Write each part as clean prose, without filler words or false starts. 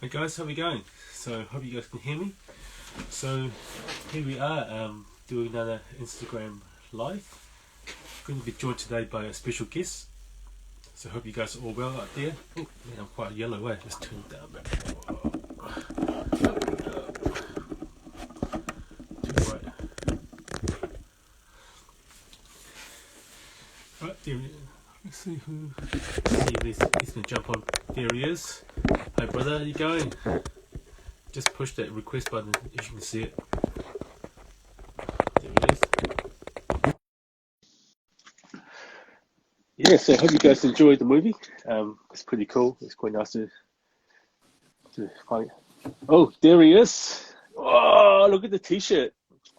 Hey guys, how we going? So hope you guys can hear me. So here we are, doing another Instagram live. Going to be joined today by a special guest. So hope you guys are all well out there. Oh man, I'm quite yellow. Let's turn it down a bit. Too bright. Right, there. Let's see who. He's going to jump on. There he is. Hey brother, how you going? Just push that request button if you can see it. There it is. Yeah, so I hope you guys enjoyed the movie. It's pretty cool. It's quite nice to find. Oh, there he is. Oh, look at the t-shirt.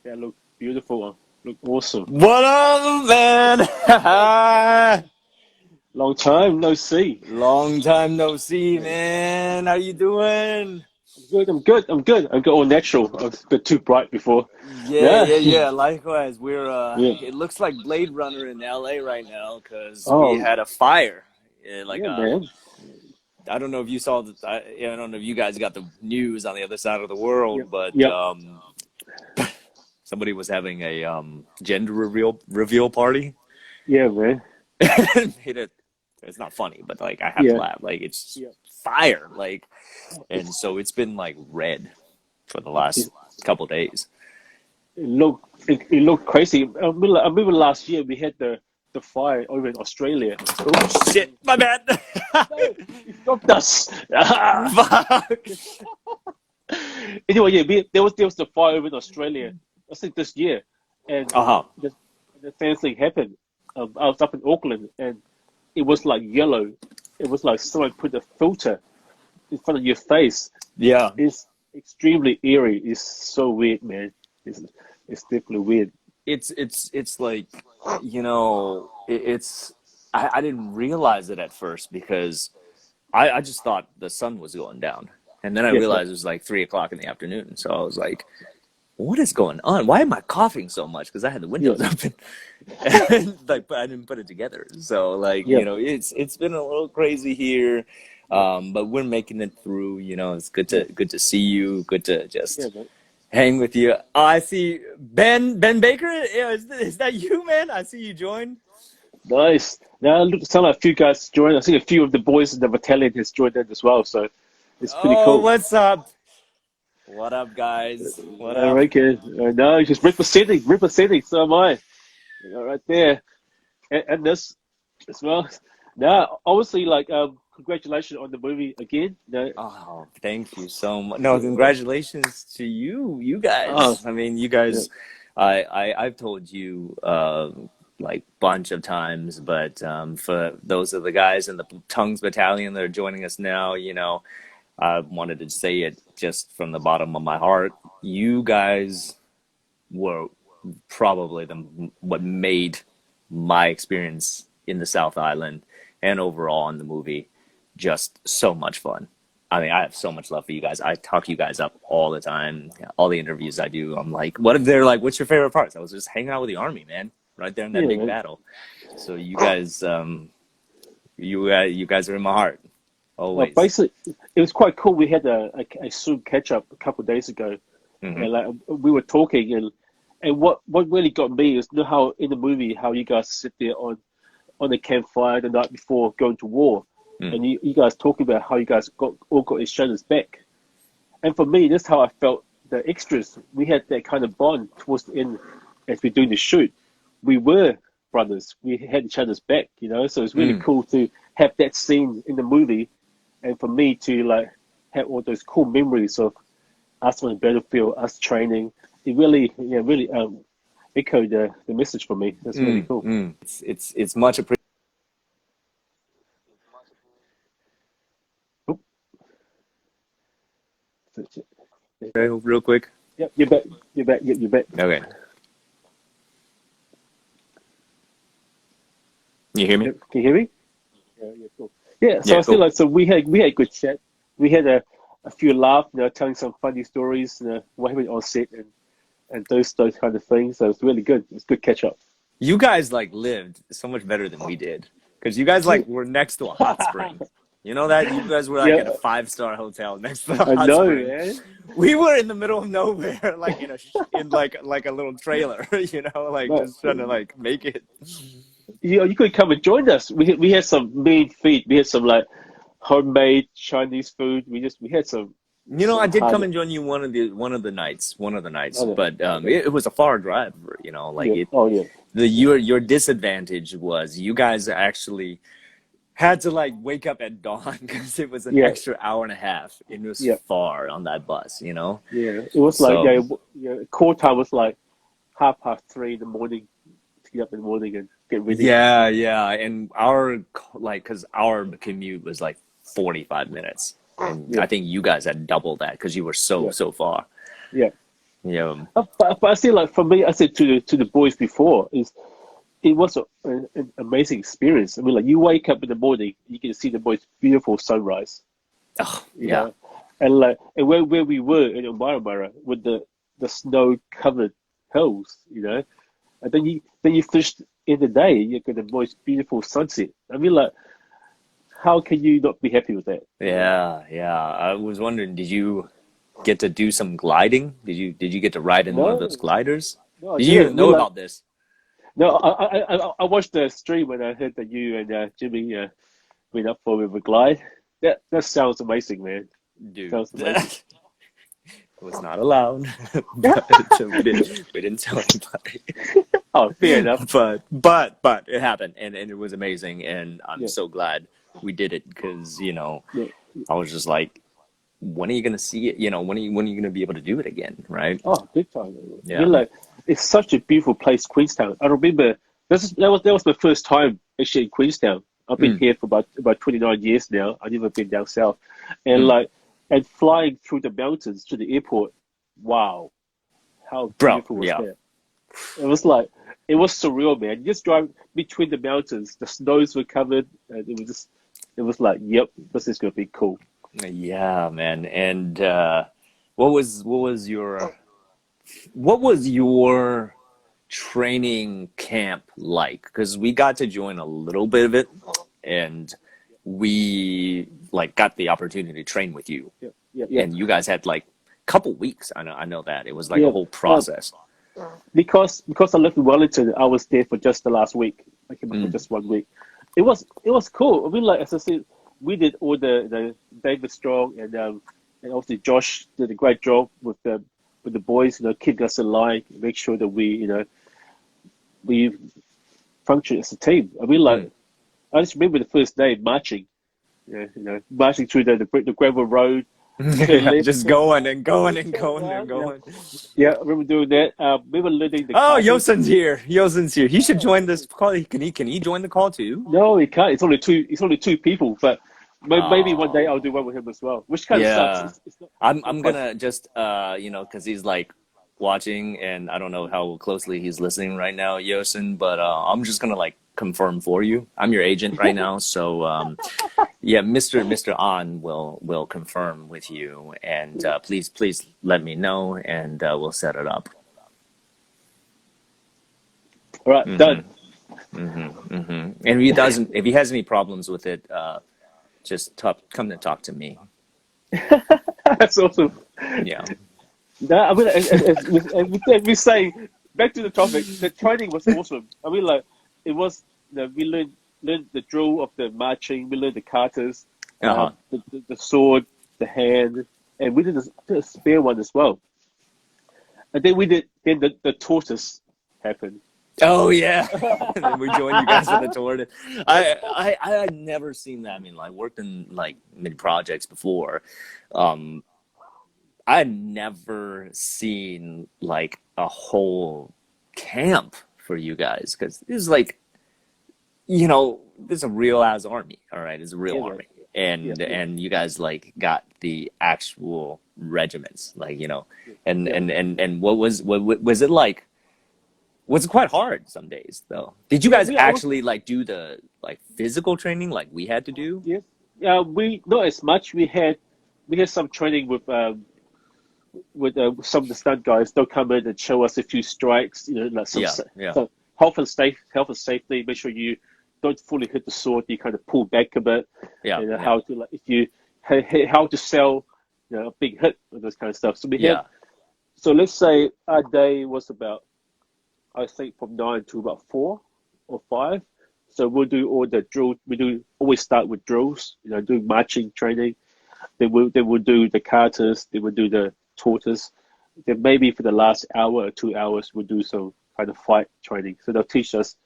That look beautiful. Look awesome. What up, man? Long time no see. Long time no see, man. How you doing? I'm good. I got all natural. I was a bit too bright before. Yeah. Yeah. Likewise, we're Yeah. it looks like Blade Runner in LA right now because we Oh, had a fire. yeah, man. I don't know if you saw I don't know if you guys got the news on the other side of the world, Yep. but Yep. somebody was having a gender reveal party. Yeah, man. Made it. It's not funny, but like I have to Yeah. laugh. Like it's Yeah. fire. Like, and so it's been like red for the last couple days. It looked crazy. I remember last year we had the fire over in Australia. Oh shit! My bad. No, it stopped us. Fuck. Anyway, yeah, there was the fire over in Australia. I think this year, and Uh-huh. the same thing happened. I was up in Auckland, and it was like yellow. It was like someone put a filter in front of your face. Yeah. It's extremely eerie. It's so weird, man. It's definitely weird. It's like it's I didn't realize it at first because I just thought the sun was going down, and then I Yeah, realized it was like 3 o'clock in the afternoon. So I was like, what is going on? Why am I coughing so much? Because I had the windows open, and like, but I didn't put it together. So like, yeah, it's been a little crazy here, but we're making it through. It's good to see you. Good to yeah, just man. hang with you. Oh, I see Ben Baker. Yeah, is that you, man? I see you joined. Nice. Now, look, sound like a few guys joined. I think a few of the boys in the battalion has joined in as well. So it's pretty Oh, cool. what's up? What up, guys? What All up? right, good. No, just representing. So am I. Right there, and this as well. Now, obviously, like, congratulations on the movie again. No, Oh, thank you so much. No, congratulations to you oh, guys. I mean, you yeah, guys, I've told you like bunch of times, but for those of the guys in the Tongues Battalion that are joining us now, I wanted to say it just from the bottom of my heart. You guys were probably what made my experience in the South Island and overall in the movie just so much fun. I mean, I have so much love for you guys. I talk you guys up all the time. All the interviews I do, I'm like, what if they're like, what's your favorite parts? I was just hanging out with the army, man, right there in that yeah, big man. battle. So you guys are in my heart Well, always. basically, it was quite cool. We had a Zoom catch up a couple of days ago, Hmm. and like we were talking, and what really got me is, how in the movie how you guys sit there on the campfire the night before going to war, Mm. and you guys talking about how you guys all got each other's back. And for me, that's how I felt. The extras, we had that kind of bond towards the end as we're doing the shoot. We were brothers. We had each other's back. So it's really Mm. cool to have that scene in the movie, and for me to like have all those cool memories of us on the battlefield, us training. It really, yeah, really echoed the message for me. That's really Mm. cool. Mm. It's much appreciated. Oop, that's it. There you go. Real quick. Yep, you're back. You're back. Yep, you're back. Okay. You hear me? Yep. Can you hear me? Yeah, cool. Yeah, so Yeah, I feel cool. like we had good chat. We had a few laughs, telling some funny stories, what happened on set and those kind of things. So it's really good. It's good catch up. You guys like lived so much better than we did because you guys like were next to a hot spring. You know that you guys were like Yeah, at a 5-star hotel next to the I hot know, spring. man. We were in the middle of nowhere, like in like a little trailer, you know, like But just trying to like make it. you could come and join us. We had some mean feed. We had some like homemade Chinese food. We had You know, I some did come hard. and join you one of the nights, Oh, but okay. it was a far drive. You know, like Yeah. it. Oh yeah. Your disadvantage was you guys actually had to like wake up at dawn because it was an Yeah. extra hour and a half. It was Yeah. far on that bus, you know. Yeah. It was like So yeah. Call time was like 3:30 in the morning to get up in the morning and get ready. yeah, yeah, and because our commute was like 45 minutes, and Yeah. I think you guys had double that because you were Yeah. so far. Yeah. Yeah, But I say like for me, I said to the boys before is it was an amazing experience. I mean, like you wake up in the morning, you can see the most beautiful sunrise, oh, you yeah, know, and where we were in Omaramara with the snow covered hills, you know, and then you finished in the day, you get the most beautiful sunset. I mean, like how can you not be happy with that, you know? yeah, yeah. I was wondering, did you get to do some gliding? Did you get to ride in one of those No, gliders? no, I Did you even didn't. We know like about this? no, I watched the stream when I heard that you and Jimmy went up for a glide. That sounds amazing, man. Dude, Sounds amazing. was not allowed, but we didn't tell anybody. Oh, fair enough. But it happened, and it was amazing, and I'm Yeah, so glad we did it because yeah. I was just like, when are you gonna see it? When are you gonna be able to do it again, right? Oh, big time. I Yeah. mean, like it's such a beautiful place, Queenstown. I remember that was my first time actually in Queenstown. I've been Mm, here for about 29 years now. I've never been down south, and mm. and flying through the mountains to the airport. Wow, how Bro, beautiful was yeah, that? It was like it was surreal, man. You just drive between the mountains. The snows were covered, and it was like, yep, this is gonna be cool. yeah, man. And what was what was your what was your training camp like? Because we got to join a little bit of it, and we like got the opportunity to train with you, Yep, yep, yep, and you guys had like a couple weeks. I know that it was like a yep. whole process. Because I lived in Wellington, I was there for just the last week. I came back for Mm, just 1 week. It was cool. I mean, like as I said, we did all the David Strong and obviously Josh did a great job with the boys. You know, keeping us in line, make sure that we function as a team. I mean, mm. like I just remember the first day marching. Marching through the gravel road, turn Yeah, left, just going and going and turn going and right. Yeah, going. yeah. I remember doing that. Remember learning the Oh, carters. Yosin's here. Yosin's here. He should join this call. Can he join the call too? No, he can't. It's only two. It's only two people. But maybe one day I'll do one Oh, with him as well. Which kind of sucks. yeah. It's not I'm quite. gonna just because he's like watching, and I don't know how closely he's listening right now, Yosin, but I'm just gonna like confirm for you. I'm your agent right now, so yeah, Mr. An will confirm with you, and please let me know, and we'll set it up. All right, Hmm. done. And if he has any problems with it, just come to talk to me. That's awesome. Yeah. No, I mean, we say back to the topic. The training was awesome. I mean, like it was. We learned the drill of the marching. We learned the carters, Uh-huh. the sword, the hand, and we did a spear one as well. And then we did. Then the tortoise happened. Oh yeah. And then we joined you guys in the tour. I had never seen that. I mean, like worked in like many projects before. Um, I had never seen like a whole camp for you guys because this is like this is a real ass army. All right, it's a real Yeah, man. army, Yeah, and yeah, and you guys like got the actual regiments, like and yeah. what was it like? Was it quite hard some days though? Did you Yeah, guys we always actually like do the like physical training like we had to do? yes. Yeah, we not as much. We had some training with some of the stunt guys. They'll come in and show us a few strikes. Like Yeah, yeah. some health and safety. Make sure don't fully hit the sword. You kind of pull back a bit. Yeah. And Yeah. how to like if you how to sell a big hit and those kind of stuff. So we Yeah. had so let's say our day was about I think from 9 to about 4 or 5. So we'll do all the drill. We always start with drills. Doing marching training. Then we'll do the katas. Then we'll do the tortoise. Then maybe for the last hour or 2 hours, we'll do some kind of fight training. So they'll teach us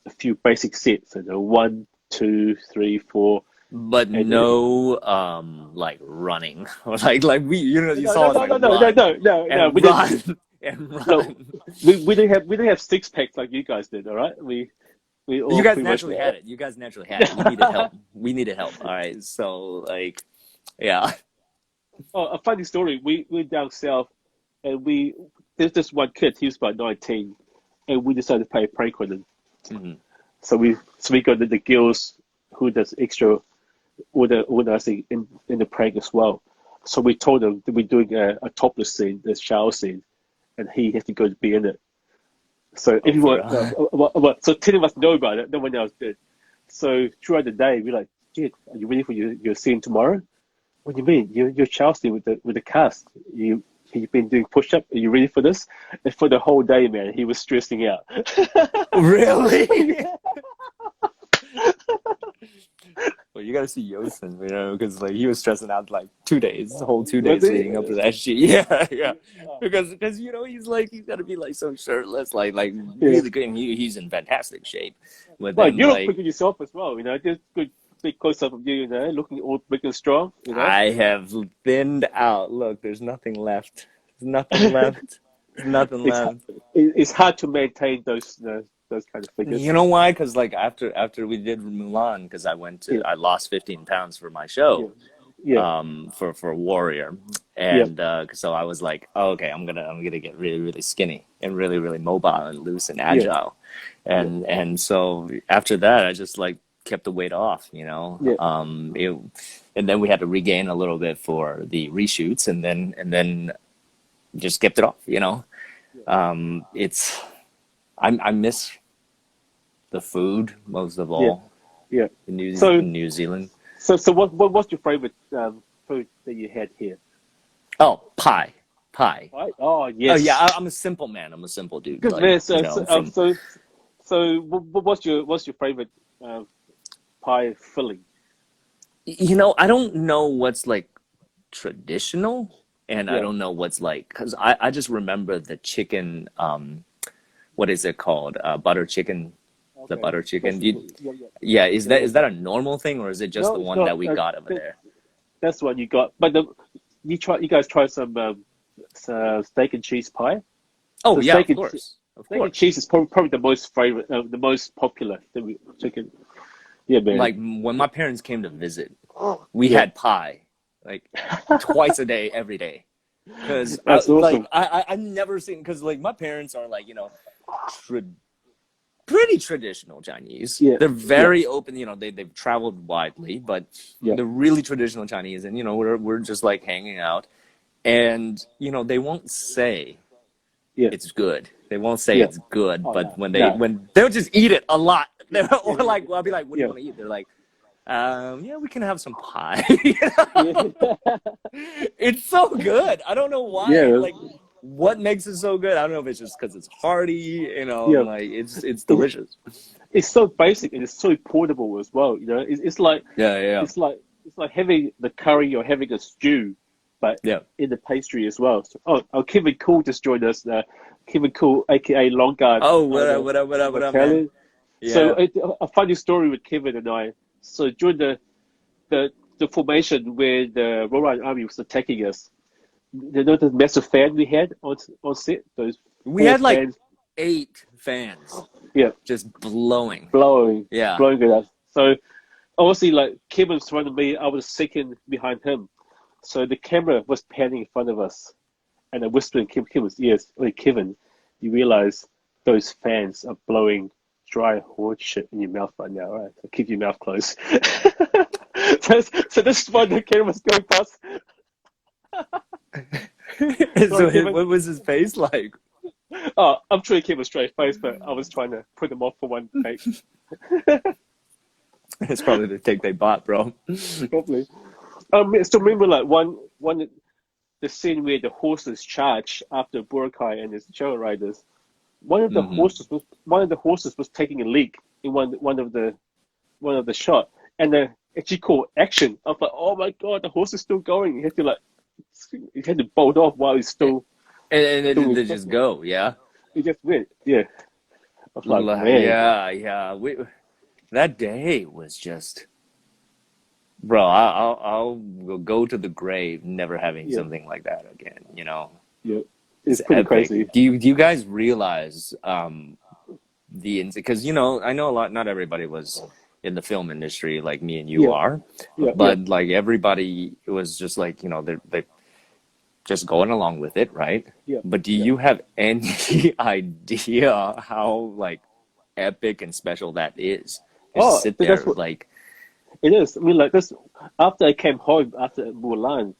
a few basic sets. 1, 2, 3, 4. But And no, like running, like you no, saw no, us no, like no, no, no, run no, no, no. and We didn't. run and No, run. we didn't have 6 packs like you guys did. All right, we You all guys pretty much. naturally had it. You guys naturally had it. We needed help. We needed help. All right. So like, yeah. Oh, a funny story. We down south, and there's this one kid. He was about 19, and we decided to play a prank on him. Hmm. So we got the girls who does extra organizing in the prank as well. So we told them that we're doing a topless scene, a shower scene, and he has to go to be in it. So Oh, everyone, for so 10 of us know about it. No one else did. So throughout the day, we're like, "Dude, are you ready for your scene tomorrow? What do you mean? You're shower scene with the cast. You've been doing push-up. Are you ready for this?" And for the whole day, man, he was stressing out. really? Well, you gotta see Yosin, because like he was stressing out like 2 days, the whole 2 days Was he? leading up to that shit. Yeah, yeah. Because he's gotta be like so shirtless, like really good. And he's in fantastic shape. But Well, then you look like pretty good yourself as well. Just good big close up of you, looking all big and strong. I have thinned out. Look, there's nothing left. There's nothing left. There's nothing It's left. it's hard to maintain those kind of figures. You know why? Because like after we did Mulan, because Yeah. I lost 15 pounds for my show, Yeah, for Warrior, and so I was like, oh, okay, I'm gonna get really really skinny and really really mobile and loose and agile, and so after that I just like kept the weight off, Yeah. and then we had to regain a little bit for the reshoots, and then just kept it off, it's. I miss the food most of all. yeah. In So New Zealand. so what's your favorite food that you had here? Oh, pie. Right? Oh yes. Oh yeah, I'm a simple man. I'm a simple dude. Good Like, man. from So what's your favorite pie filling? I don't know what's like traditional, and I don't know what's like, because I just remember the chicken. What is it called? Butter chicken. The Okay. butter chicken. Yeah. Yeah, is that a normal thing, or is it just No, the it's one not. that we got over there? That's what you got. But you guys try some steak and cheese pie. Oh So yeah, steak of and course, of steak and course. cheese is probably the most favorite, the most popular chicken. Yeah, man. Like when my parents came to visit, we Yeah. had pie like twice a day, every day. Because That's awesome. I've never seen, because like my parents are like pretty traditional Chinese. Yeah. They're very open. They've traveled widely, but they're really traditional Chinese, and we're just like hanging out, and they won't say it's good. They won't say it's good, Oh, but no. when they'll just eat it a lot. Or like, I'll be like, what do you Yeah. want to eat? They're like, yeah, we can have some pie. It's so good. I don't know why. Yeah. Like, what makes it so good? I don't know if it's just because it's hearty, like it's delicious. It's so basic and it's so portable as well. It's like Yeah. it's like having the curry or having a stew, but in the pastry as well. So, Kevin Cool just joined us. Kevin Cool, aka Long Guard. Oh, what up, man? Yeah. So a funny story with Kevin and I. So during the formation where the Roran Army was attacking us, the massive fan we had on set. Those We four had like fans, 8 fans. Yeah. Just blowing. blowing Yeah. at us. So obviously, like Kevin was in front of me, I was second behind him. So the camera was panning in front of us, and I whispered in Kevin's ears, "Hey Kevin, you realize those fans are blowing dry horse shit in your mouth right now, right? So keep your mouth closed." so this is why the camera's going past. So what was his face like? Oh, I'm sure he kept a straight face, but I was trying to put them off for one take. It's probably the take they bought, bro. Probably. So remember, like one the scene where the horses charge after Burakai and his trail riders. Hmm. One of the horses was taking a leak in one of the shot, and then actually called action. I was like, oh my god, the horse is still going. He had to bolt off while he's still And doing his they stuff. just go, yeah. He just went, yeah. I was like, man, Yeah, yeah. That day was just, bro. I'll go to the grave never having yeah, something like that again. You know, yeah. it's It's pretty epic. crazy. Do you guys realize because I know a lot. Not everybody was in the film industry like me and you Yeah, are, yeah. but like everybody was just like they just going along with it, right? Yeah, But do yeah. you have any idea how like epic and special that is? Just Oh, sit that's there what like, it is. I mean, like this. After I came home after Mulan,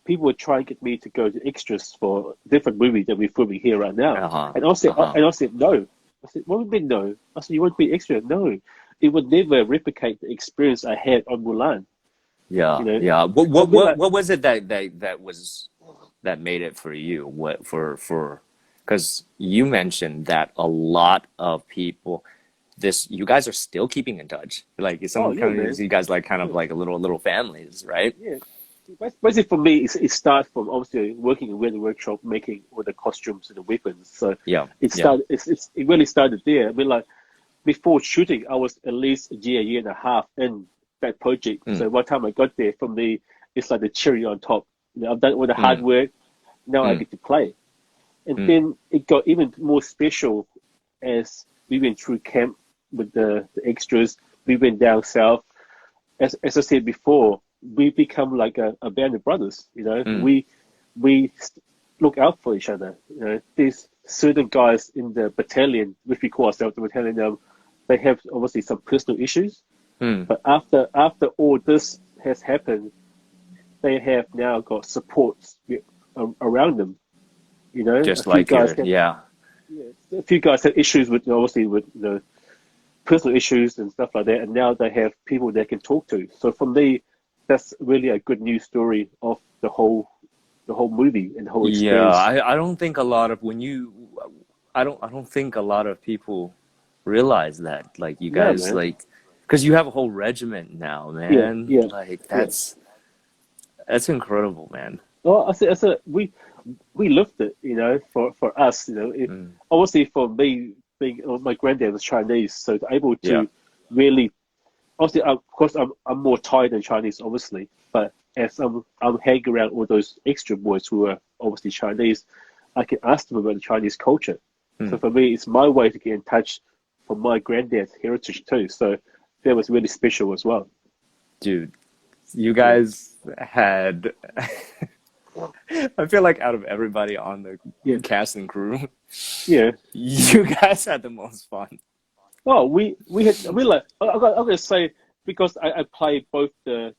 people were trying to get me to go to extras for different movies that we're filming here right now, uh-huh, uh-huh. and I said no. I said, what do you mean no? I said, you want to be extra? No, it would never replicate the experience I had on Mulan. Yeah, You know, yeah. I mean, like, What was it that made it for you? What for because you mentioned that a lot of people you guys are still keeping in touch. Like oh some yeah, kind of man, you guys like kind of yeah, like a little families, right? yeah. Basically, for me, it starts from obviously working in the workshop, making all the costumes and the weapons. So Yeah, it yeah. started. It really started there. I mean, like before shooting, I was at least a year and a half in that project. Mm, So by the time I got there, for me, it's like the cherry on top. You know, I've done all the hard mm, work. Now I mm, get to play, and mm. then it got even more special as we went through camp with the extras. We went down south. As I said before, we become like a band of brothers. You know, Mm. we look out for each other. You know, there's certain guys in the battalion, which we call ourselves the battalion. They have obviously some personal issues, Mm. but after all this has happened, they have now got support around them. You know, Just like your, yeah. a few guys had issues with obviously with personal issues and stuff like that, and now they have people they can talk to. So for me, that's really a good news story of the whole movie and the whole Yeah, experience. I don't think a lot of I don't think a lot of people realize that. Like you Yeah, guys man. like because you have a whole regiment now, Yeah, man. yeah, Like yeah. that's incredible, man. Well, I said we lived it, you know, for us, you know. Mm. Obviously, for me, being my granddad was Chinese, so to able Yeah. to really, obviously, of course, I'm more Thai than Chinese, obviously, but as I'm hanging around all those extra boys who are obviously Chinese, I can ask them about the Chinese culture. So Mm. for me, it's my way to get in touch from my granddad's heritage too. So that was really special as well. Dude, you Yeah, guys had I feel like out of everybody on the yeah, cast and crew, yeah. you guys had the most fun. Oh, we had we like I'm gonna say because I played both the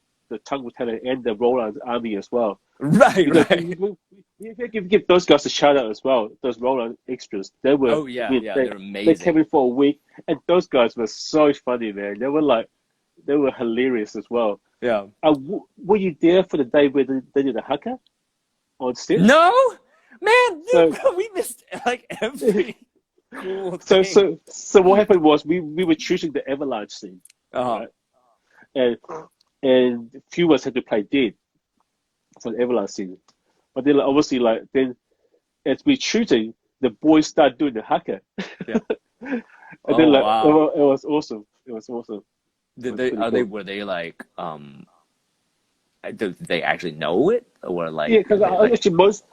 Tang Battalion and the Roland Army as well Right, because right. we give those guys a shout out as well. Those Roland extras, they were Oh I yeah, mean, yeah, they're they came amazing. in for a week and those guys were so funny, man. They were hilarious as well. Yeah. Were you there for the day where they did a haka on set? No, man, So we missed like every cool so thing. so so what happened was we were choosing the avalanche scene, Uh-huh. right? And a few of us had to play dead for the avalanche scene. But then like, obviously like then as we shooting, the boys start doing the haka. Yeah. And then Oh like wow. it was awesome. It was awesome. It Did was they pretty cool. were they like did they actually know it or Yeah, like because they like actually most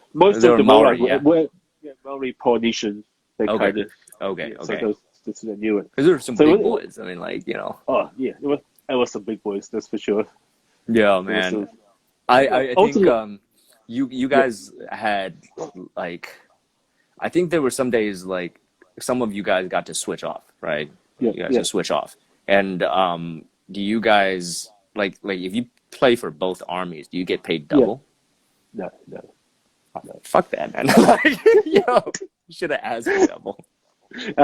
they of were the Maori? Roland Yeah. were yeah, Maori Polynesian. They Okay. kind of Okay. yeah, so Okay. those they knew it. Because there were some So big boys. I mean, like oh yeah, it was some big boys, that's for sure. Yeah, It was man. some yeah. I Also, think you yeah, guys had like I think there were some days like some of you guys got to switch off, right? yeah, You guys yeah. to switch off. And do you guys like if you play for both armies, do you get paid Yeah, double? no, no, Oh, no. fuck that, man. Like, yo. You should have asked for that more.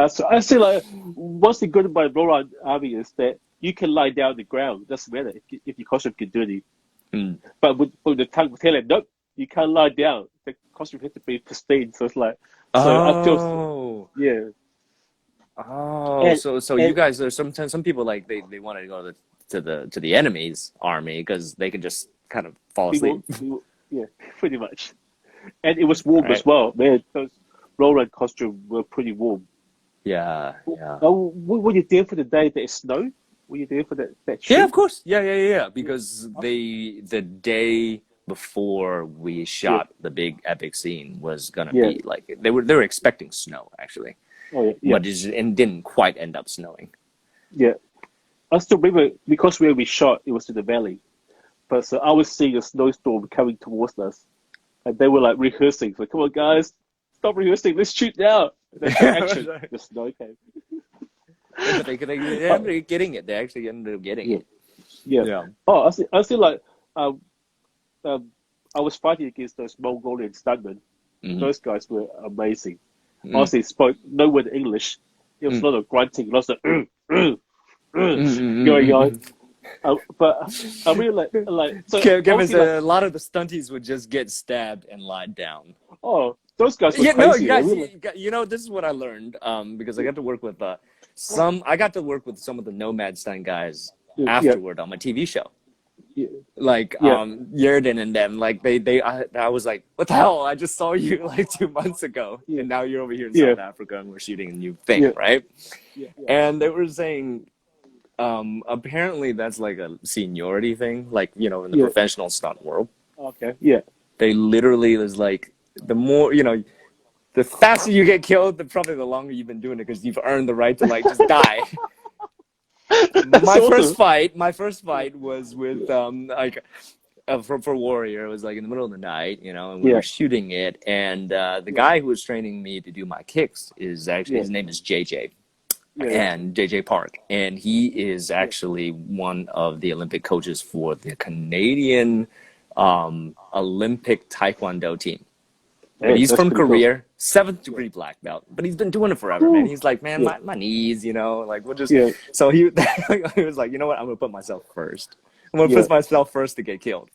So I say like, what's the good about Roland Army is that you can lie down on the ground. Doesn't matter if your costume can do it. Mm. But with the Tang battalion, nope, you can't lie down. The costume has to be pristine. So it's like, so Oh. yeah. Oh, And, so you and guys are sometimes some people like they want to go to the enemy's army because they can just kind of fall asleep. Yeah, pretty much. And it was warm Right. as well. Man, those Roland costumes were pretty warm. Yeah, yeah. Were you there for the day that it snowed? Were you there for that Yeah, shoot? of course. Yeah. Because the day before we Yeah, shot the big epic scene was gonna yeah. be like they were expecting snow actually, Oh, yeah, but it didn't quite end up snowing. yeah. I still remember because where we shot, it was in the valley. But so I was seeing a snowstorm coming towards us, and they were like rehearsing. So come on, guys, stop rehearsing. Let's shoot now. And then action. The snow came. But they ended up getting it. They actually ended up getting Yeah, it. yeah. Yeah. Oh, I see. Like, um, I was fighting against those Mongolian stuntmen. Mm-hmm. Those guys were amazing. Mm-hmm. Honestly, spoke no word English. It was a lot of grunting, lots of going on. But I really like. So Kevin, like, a lot of the stunties would just get stabbed and lied down. oh, those guys were Yeah, no, crazy. guys, Really, this is what I learned because I got to work with some of the Nomad stunt guys yeah, afterward on my TV show. yeah, Like yeah, Yerden and them, like I was like, what the hell? I just saw you like 2 months ago, yeah, and now you're over here in yeah, South Africa, and we're shooting a new thing, yeah, right? yeah, yeah. And they were saying, apparently that's like a seniority thing, like in the Yeah. professional stunt world. Okay, yeah, They literally was like, the more the faster you get killed, probably the longer you've been doing it because you've earned the right to like just die. My first fight was with for Warrior. It was like in the middle of the night, and we yeah, were shooting it. And the guy who was training me to do my kicks is actually his name is JJ. yeah, And JJ Park, and he is actually one of the Olympic coaches for the Canadian Olympic Taekwondo team. And he's from Korea, 7th degree black belt, but he's been doing it forever, man. He's like, man, my knees, like we'll just. Yeah. So he was like, you know what? I'm gonna put myself first. I'm gonna put myself first to get killed,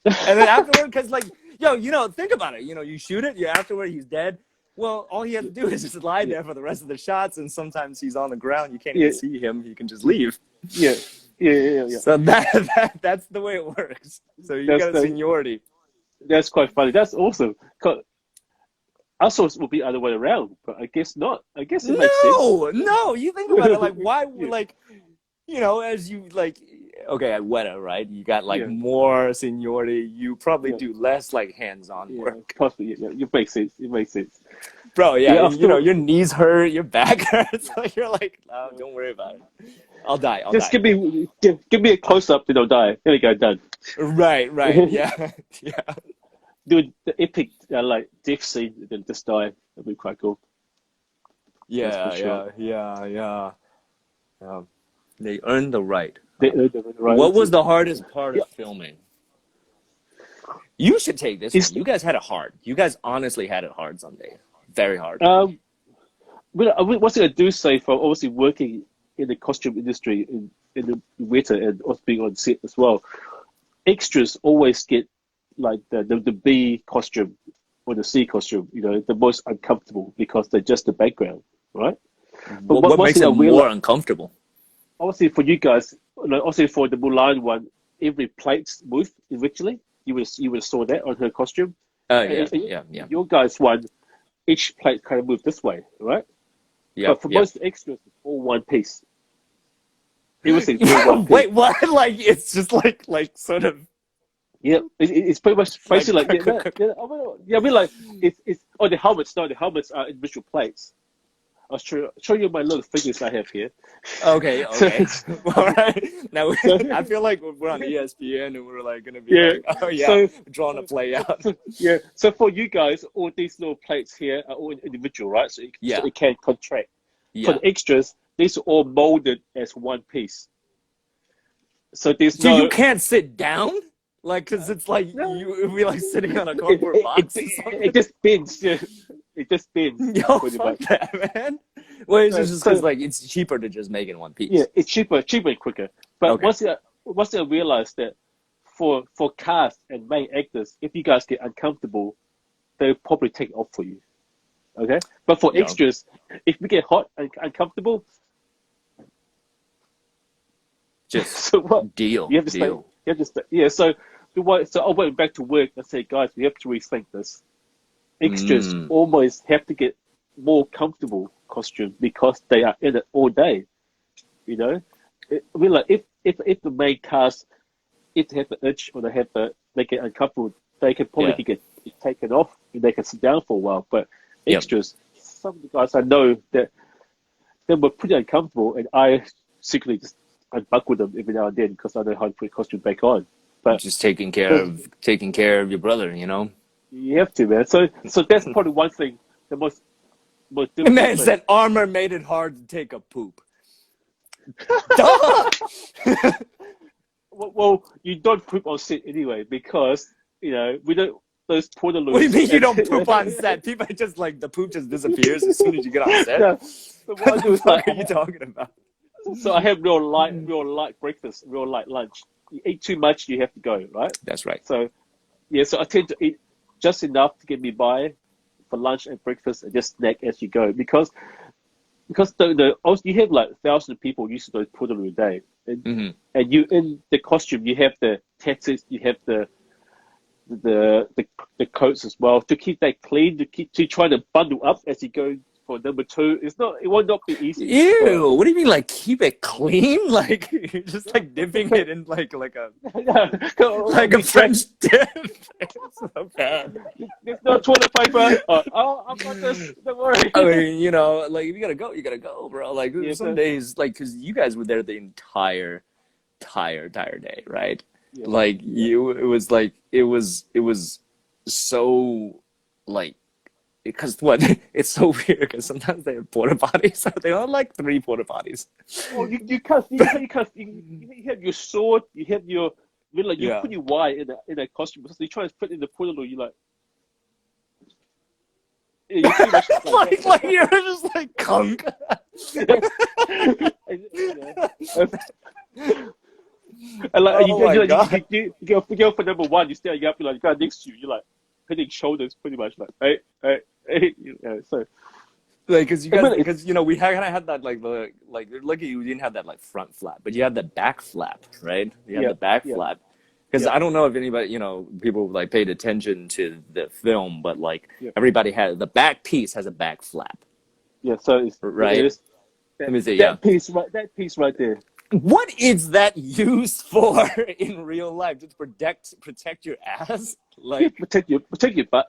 and then afterward, because like, think about it. You shoot it. Afterward, he's dead. Well, all he has to do is just lie there for the rest of the shots, and sometimes he's on the ground. You can't even see him. He can just leave. Yeah. So that's the way it works. So you got a seniority. That's quite funny. That's awesome. I thought it would be the other way around, but I guess not. I guess it makes sense. No. You think about it, like why would as you like. Okay, at Weta, right? You got like more seniority. You probably do less like hands-on work. Possibly, it makes sense. It makes sense. Bro, your knees hurt, your back hurts. So you're like, oh, don't worry about it. I'll die. Just give me a close-up, then I'll die. There we go, done. Right. Yeah. Do the epic like death scene, then just die. That'd be quite cool. Yeah. They earned the right. What was the hardest part of filming? You should take this one. You guys had it hard. You guys honestly had it hard someday. Very hard. What's I do say for obviously working in the costume industry in the winter and also being on set as well, extras always get like the B costume or the C costume, the most uncomfortable because they're just the background, right? But what makes it more uncomfortable? Obviously, for you guys, obviously for the Mulan one, every plate's moved originally. You would have saw that on her costume. Yeah. Your guys' one, each plate kind of moved this way, right? Yeah. But for most extras, it's all one piece. Everything's all one piece. Wait, what? Like it's just like sort of. Yeah, it's pretty much basically like I mean like it's the helmets. No, the helmets are individual plates. I'll show you my little figures I have here. Okay. All right. Now I feel like we're on ESPN and we're like gonna be like, oh yeah, so, drawing a play out. Yeah. So for you guys, all these little plates here are all individual, right? So it can contract. Yeah. For the extras, these are all molded as one piece. So you can't sit down. Like, cause it's like you'd be like sitting on a cardboard box. It just bends. Yeah. It just spins. Yo, pretty fuck much. that, man. Well, it's just So- because like it's cheaper to just make it in one piece. Yeah, it's cheaper and quicker. But Okay. once I realized that for cast and main actors, if you guys get uncomfortable, they'll probably take it off for you. Okay? But for Yeah. extras, if we get hot and uncomfortable, Just so what? deal. You have to stay. deal. You have to stay. Yeah, so I went back to work and said, guys, we have to rethink this. Extras almost have to get more comfortable costumes because they are in it all day. You know, I mean, like if the main cast, if they have the itch or they get uncomfortable, they can probably get taken off and they can sit down for a while. But extras, some of the guys I know that they were pretty uncomfortable, and I secretly just unbuckle them every now and then because I know how to put a costume back on. But Just taking care of your brother, you know. you have to, man. So that's probably one thing. The most difficult And man thing. said armor made it hard to take a poop. Duh! Well, you don't poop on set anyway because we don't those portaloos. What do you mean you don't poop on set? People just like the poop just disappears as soon as you get on set. No. So what I do is What are you talking about? so I have real light breakfast, real light lunch. You eat too much, you have to go, right? That's right. So so I tend to eat just enough to get me by for lunch and breakfast, and just snack as you go because also you have like thousands of people using those portaloo a day, and you in the costume you have the tattoos, you have the coats as well to keep that clean, to try to bundle up as you go for number two. It will not be easy. Ew! What do you mean, like keep it clean? Like you're just like dipping it in like a French dip. It's so bad. There's no toilet paper. I've got this. Don't worry. I mean, like if you gotta go, you gotta go, bro. Like Yeah, some days, like because you guys were there the entire day, right? Yeah. Like it was so like. Because what? It's so weird because sometimes they have porta potties. So they are like 3 porta potties. Oh, you have your sword. You have your you put your wire in a costume. So you try to put in the portaloo. You like. Yeah, you pretty much like you're just like kunk. And like God. you go for number one. You stand up. You're like guy next to you. You're like hitting shoulders, pretty much like hey. So Like, because we kind of had that like lucky you didn't have that like front flap, but you had the back flap, right? You had the back flap. Because I don't know if anybody, people like paid attention to the film, but like everybody had the back piece has a back flap. Yeah, so it's right. Let me see. That piece right there. What is that used for in real life? Just protect your ass? Like protect your butt.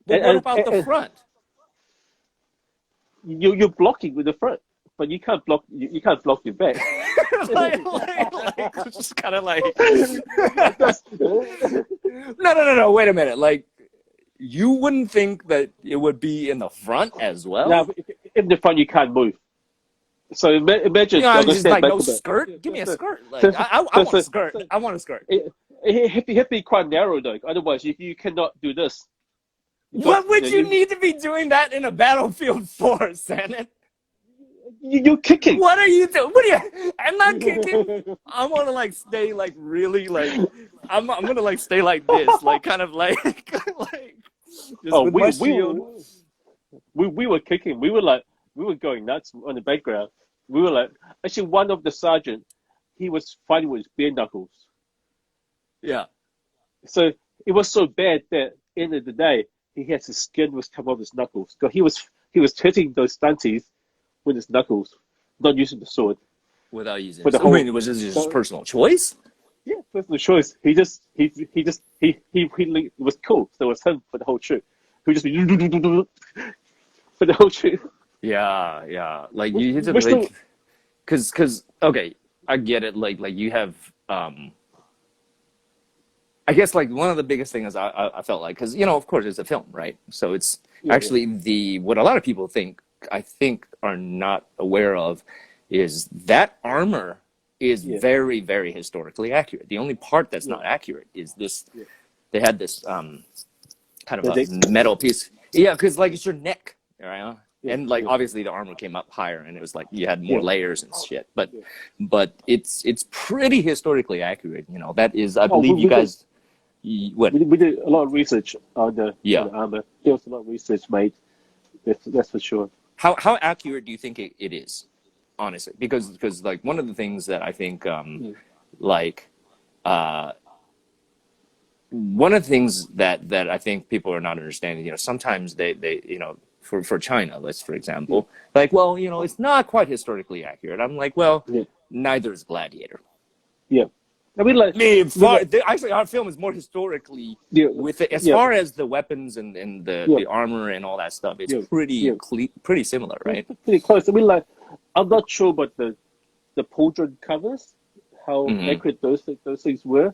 But what about the front? You're blocking with the front, but you can't block your back. like just kind of like no. Wait a minute. Like you wouldn't think that it would be in the front as well? No, in the front you can't move. So imagine. Just like no skirt. Give me a skirt. Like I want a skirt. I want a skirt. It have to be quite narrow though. Otherwise, you cannot do this. What would you need to be doing that in a battlefield for, Senate? You're kicking. What are you doing? I'm not kicking. I want to like stay like really like. I'm gonna like stay like this, like kind of like Just with my shield. We were kicking. We were going nuts on the background. We were like, actually, one of the sergeant, he was fighting with his bare knuckles. Yeah. So it was so bad that end of the day, his skin was coming off his knuckles. So he was hitting those stunties with his knuckles, not using the sword. Without using it. I mean, was this his personal choice? Yeah, personal choice. He it was cool. So it was him for the whole shoot. He would just be for the whole shoot. Yeah. Like you hit it like, cause okay, I get it. Like you have I guess like one of the biggest things I felt like, because of course it's a film, right? So it's actually what a lot of people I think are not aware of is that armor is very, very historically accurate. The only part that's not accurate is this. They had this kind of a metal piece. Yeah, because like it's your neck, right? Yeah, And like yeah, obviously the armor came up higher, and it was like you had more yeah, layers and shit. But yeah. it's pretty historically accurate. You know, that is, I Oh, believe you guys. What? we did a lot of research on Yeah. the armor. There was a lot of research made. That's for sure. How accurate do you think it is, honestly? Because like one of the things that I think Yeah, like uh one of the things that I think people are not understanding, you know, sometimes they you know, for China, let's for yeah, example, like, well, you know, it's not quite historically accurate. I'm like, well, yeah, neither is Gladiator. yeah. I mean, like, we Far, like, actually, our film is more historically yeah, with it, as yeah, far as the weapons and yeah, the armor and all that stuff. It's yeah, pretty yeah. pretty similar, It's right? pretty close. I mean, like, I'm not sure about the pauldron covers, how Hmm. accurate those things were.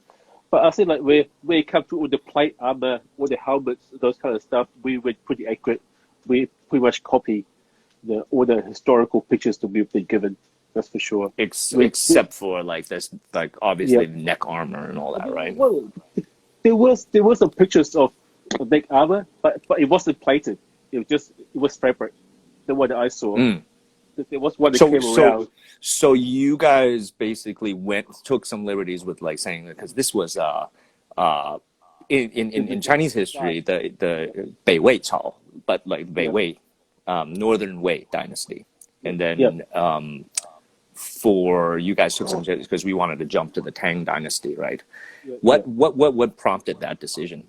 But I think like where it comes to all the plate armor, all the helmets, those kind of stuff, we were pretty accurate. We pretty much copy all the historical pictures that we've been given. That's for sure. Except for like this, like Yeah. obviously neck armor and all I that, mean, right? well, there was some pictures of neck armor, but it wasn't plated. It was fabric. The one that I saw. Mm. There was one that So came around. so you guys basically took some liberties with like saying that, because this was uh in Chinese history the Bei Wei Cao, but like Bei Yeah, Wei, Northern Wei dynasty, and yeah, then for you guys took some because we wanted to jump to the Tang dynasty, right? yeah, yeah. What prompted that decision?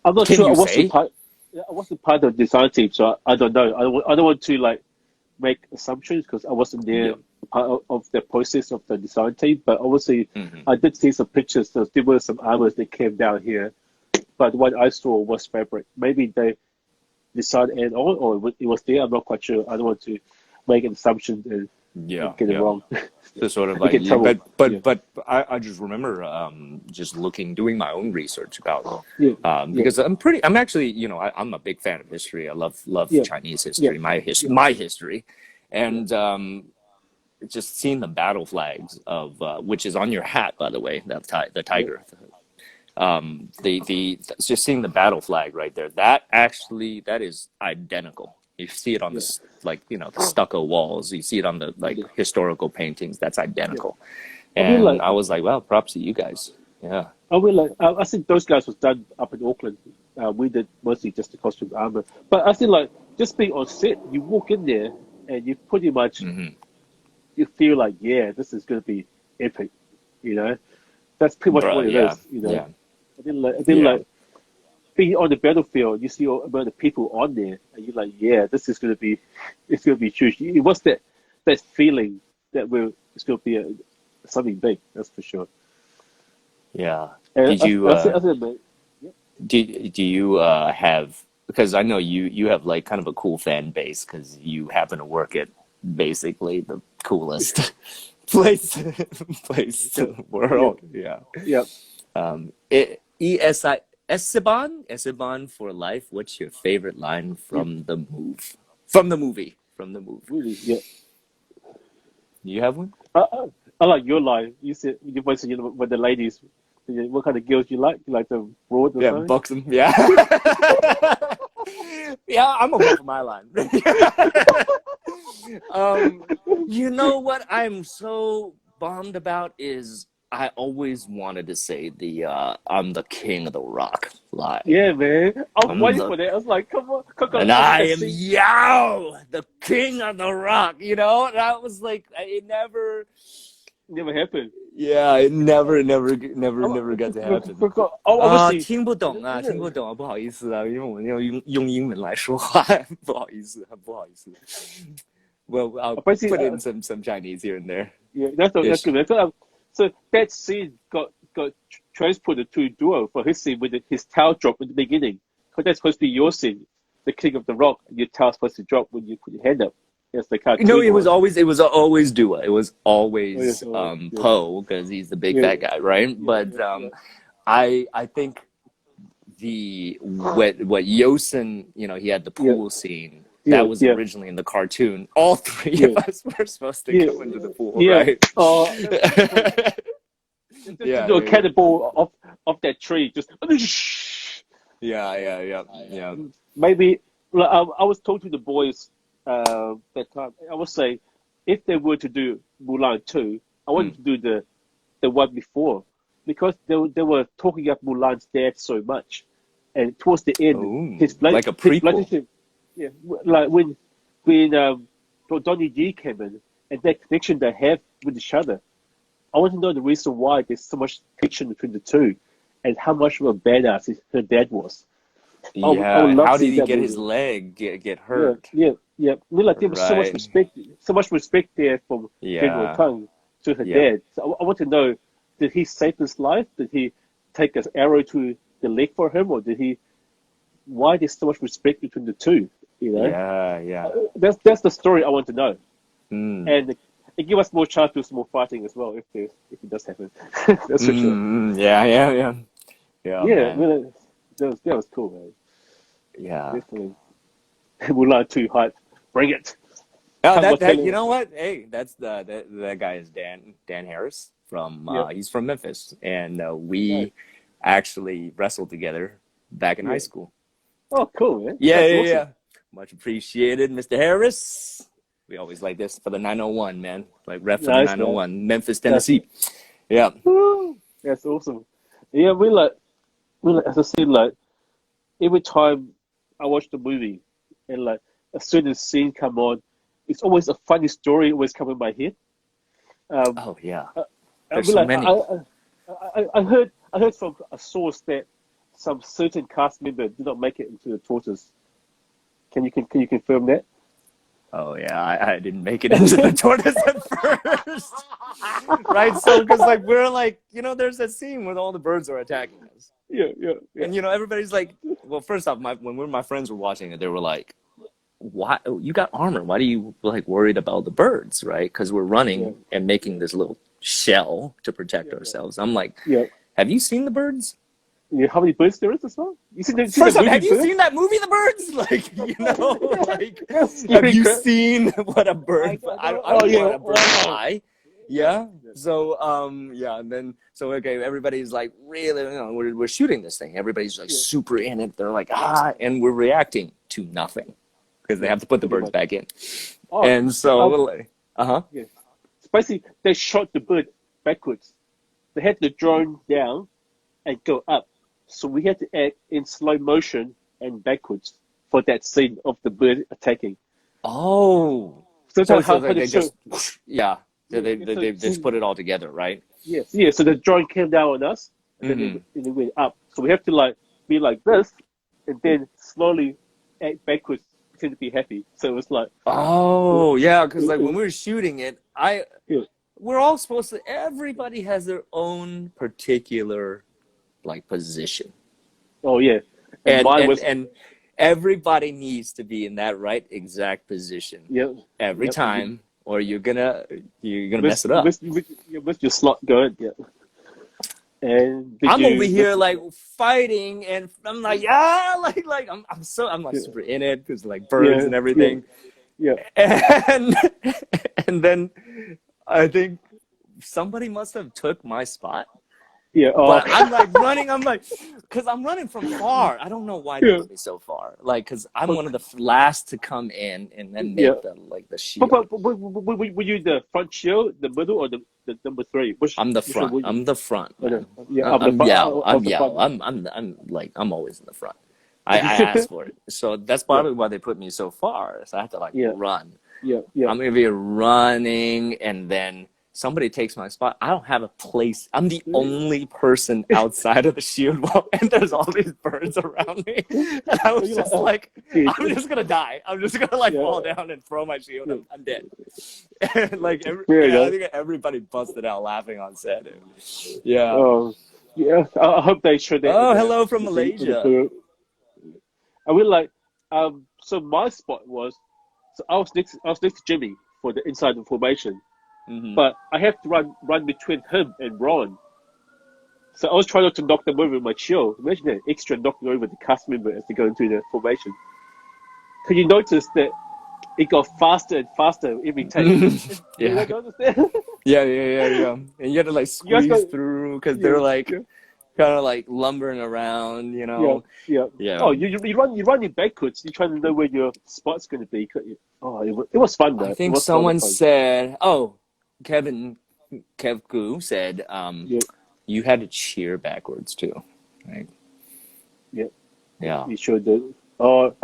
I'm not Can sure. you say? I wasn't part of the design team, so I don't know. I don't want to like make assumptions because I wasn't there Yeah. part of the process of the design team. But obviously, Hmm. I did see some pictures. So there were some armors that came down here, but what I saw was fabric. Maybe they decided add on, or it was there. I'm not quite sure. I don't want to make an assumption Yeah, and get it yeah. wrong So sort of and like, get trouble. Yeah, but I just remember just doing my own research about yeah, yeah, because I'm actually, you know, I'm a big fan of history. I love yeah, Chinese yeah, history, yeah, my history, yeah, and just seeing the battle flags of which is on your hat, by the way, the yeah, tiger. The just seeing the battle flag right there, that is identical. You see it on yeah, like, you know, the stucco walls, you see it on the like yeah, historical paintings. That's yeah. identical. I mean, And like, I was like, well, props to you guys. Yeah. I think those guys was done up in Auckland. We did mostly just the costume armor. But I think like just being on set, you walk in there and you pretty much Hmm. you feel like, yeah, this is gonna be epic. You know, that's pretty much Bro, what it yeah, is. You know, yeah, I didn't yeah. like being on the battlefield. You see all about the people on there, and you're like, yeah, this is gonna be, it's gonna be huge. It was that feeling that it's gonna be something big. That's for sure. Yeah. And Did you I said, man, do you have, because I know you have like kind of a cool fan base because you happen to work at basically the coolest place in the yeah, world. Yeah. yeah. Esteban for life. What's your favorite line Yeah, from the move? From the movie. From the move. really, yeah. You have one? I like your line. You said you mentioned with the ladies, what kind of girls you like? You like the broad or Yeah, something? buxom. Yeah. Yeah, I'm gonna go for my line. You know what I'm so bummed about is I always wanted to say the I'm the king of the rock line. Yeah, man. I was I'm waiting the for that. I was like, come on, and I want I that am scene. Yao, the king of the rock. You know, that was like it never. Never happened. Yeah, it never got to happen. Obviously, 听不懂啊，听不懂啊，不好意思啊，因为我们要用英文来说话，不好意思，很不好意思。Well, I'll basically, put in some Chinese here and there. yeah, that's Ish. good. So that scene got transported to Duo for his scene with his towel drop in the beginning. Because that's supposed to be your scene, the king of the rock, and your towel's supposed to drop when you put your hand up. That's the cartoon No, one. it was always Dua. It was always Yeah, Poe because he's the big yeah, fat guy, right? yeah, But yeah, I think what Yosen, you know, he had the yeah, pool scene. yeah, That was yeah, originally in the cartoon. All three yeah, of us were supposed to yeah, go into the pool, yeah. right? Just Yeah, do a yeah, cannonball off that tree. Just yeah, yeah, yeah, yeah. maybe Well, I was talking to the boys that time. I would say, if they were to do Mulan 2, I wanted Mm. to do the one before because they were talking up Mulan's dad so much, and towards the end, Oh, like a his prequel. relationship, yeah, like when Donnie G came in and that connection they have with each other. I want to know the reason why there's so much tension between the two, and how much of a badass her dad was. I would Yeah, and love how to did see he that get his movie. leg get Yeah, hurt? yeah, yeah. I mean, like there was Right. so much respect there from General Yeah. Tang to her Yep. dad. So I want to know, did he save his life? Did he take an arrow to the leg for him, or did he? Why there's so much respect between the two? You know, Yeah, yeah. that's the story I want to know, Mm. and it give us more chance to do some more fighting as well if it does happen. That's for sure. Yeah, yeah, yeah. Yeah, Yeah, man. well, that was cool, man. Yeah. Definitely. Mulan 2 hype. Bring it. Oh, Can't go that telling you it. know what? Hey, that's that guy is Dan Harris from Yeah, he's from Memphis, and nice. we actually wrestled together back in high Yeah. school. Oh, cool, man. Yeah, That's yeah, awesome. yeah. Much appreciated, Mr. Harris. We always like this for the 901, man. Like rep for the Nice, man. 901, Memphis, That's Tennessee. Yeah. woo. That's awesome. Yeah, we like as I said, like every time I watch the movie and like a certain scene come on, it's always a funny story always come in my head. Um, Oh yeah. I, I There's mean, so like many. I heard from a source that some certain cast member did not make it into the tortoise. Can you confirm that? Oh yeah, I didn't make it into the tortoise at first. Right? So because like we're like, there's that scene where all the birds are attacking us. Yeah, yeah, yeah, And everybody's like, well, first off, when my friends were watching it, they were like, "Why you got armor? Why do you like worried about the birds, right? Because we're yeah, running and making this little shell to protect yeah, ourselves." I'm like, yeah. "Have you seen the birds? Yeah, how many birds there is as well? You seen the First off, movie have you Birds? seen that movie, The Birds? Like, like, That's have scary you crap. seen what a I bird? I know. don't, I Oh don't yeah. want a bird to Wow. fly. Yeah. Yeah. So yeah, and then okay, everybody's like really, we're shooting this thing. Everybody's like Yeah. super in it. They're like and we're reacting to nothing because they Yeah. have to put the Pretty birds much. back in. Oh, And so we're like, yeah. It's basically, they shot the bird backwards. They had the drone down and go up. So we had to act in slow motion and backwards for that scene of the bird attacking. oh, So so that's it's so how they they show. just yeah, Yeah, they just put it all together, right? yes, yeah. So the drone came down on us, and then Mm-hmm. it went up. So we have to like be like this, and then slowly act backwards, pretend to be happy. So it was like, Oh, yeah, because like when yeah, we were shooting it, yeah. we're all supposed to. Everybody has their own particular like position, Oh yeah, and and mine and was and everybody needs to be in that right exact position yeah, every yep. time, or you're gonna Miss, mess it up. you missed your slot going. Yeah. And did I'm over you here miss? like fighting, and I'm like, yeah, like I'm like Yeah, super in it because like birds yeah, and yeah, everything, yeah. and and then I think somebody must have took my spot. Yeah. Oh, But I'm like running. I'm like, because I'm running from far. I don't know why they yeah. put me so far. Like, because I'm But, one of the last to come in and then yeah. make the But, shield. were you the front shield, the middle, or the number three? I'm the Which one front. were you? I'm the front, Oh, no. man. Yeah, I'm, I'm the I'm front. yell. I was I'm the front. yell. I'm like I'm always in the front. I asked for it, so that's Yeah, probably why they put me so far. So I have to like yeah, run. yeah, yeah. I'm gonna be running, and then somebody takes my spot. I don't have a place. I'm the only person outside of the shield wall, and there's all these birds around me. And I was You're just oh, like, shit. I'm just gonna die. I'm just gonna like Yeah, fall down and throw my shield. yeah. I'm dead. And like, Fair yeah, I enough. think everybody busted out laughing on set. Yeah. Oh, yeah. I hope they show that Oh, hello from in the Malaysia. book. I will like so my spot was so I was next to Jimmy for the inside information, Hmm. but I have to run between him and Ron. So I was trying not to knock them over with my shield. Imagine that extra knocking over the cast member as they go into the formation. Can you notice that it got faster and faster every take? Did you Yeah. notice that? Yeah. And you had to like You guys squeeze got through because yeah, they're like, yeah, kind of like lumbering around, you know. Yeah. Yeah. Oh, you run in backwards. You're trying to know where your spot's going to be. Oh, it was fun though. I It think was a lot of someone fun. said, "Oh, Kev Gu said, Yeah, you had to cheer backwards too, right?" yeah. Yeah. You sure did. Oh,